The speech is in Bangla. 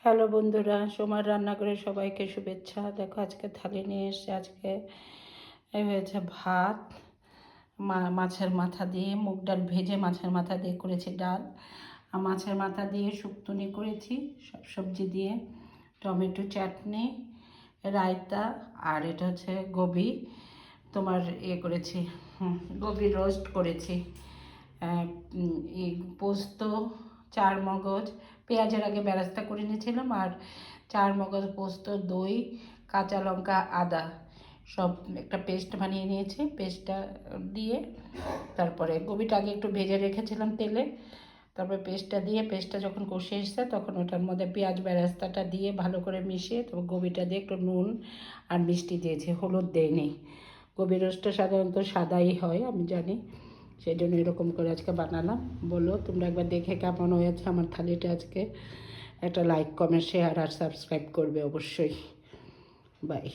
হ্যালো বন্ধুরা, সোমার রান্নাঘরে সবাইকে শুভেচ্ছা। দেখো আজকে থালি নিয়ে এসে আজকে এই হয়েছে ভাত, মাছের মাথা দিয়ে, মুগ ডাল ভেজে মাছের মাথা দিয়ে করেছি ডাল, আর মাছের মাথা দিয়ে শুক্তনি করেছি সব সবজি দিয়ে, টমেটো চাটনি, রায়তা, আর এটা হচ্ছে গোবি তোমার করেছি, গোবি রোস্ট করেছি, পোস্ত, চার মগজ, পেঁয়াজের আগে বেরেস্তা করে নিয়েছিলাম, আর চার মগজ, পোস্ত, দই, কাঁচা লঙ্কা, আদা সব একটা পেস্ট বানিয়ে নিয়েছি। পেস্টটা দিয়ে তারপরে গোবিটা আগে একটু ভেজে রেখেছিলাম তেলে, তারপরে পেস্টটা দিয়ে, পেস্টটা যখন কষে এসছে তখন ওটার মধ্যে পেঁয়াজ বেরেস্তাটা দিয়ে ভালো করে মিশিয়ে তারপর গোবিটা দিয়ে একটু নুন আর মিষ্টি দিয়েছি, হলুদ দেয়নি। গোবি রোস্টটা সাধারণত সাদাই হয় আমি জানি, সেই জন্য এরকম করে আজকে বানালাম। বলো তোমরা একবার দেখে কেমন হয়েছে আমার থালিটা আজকে। একটা লাইক, কমেন্ট, শেয়ার আর সাবস্ক্রাইব করবে অবশ্যই। বাই।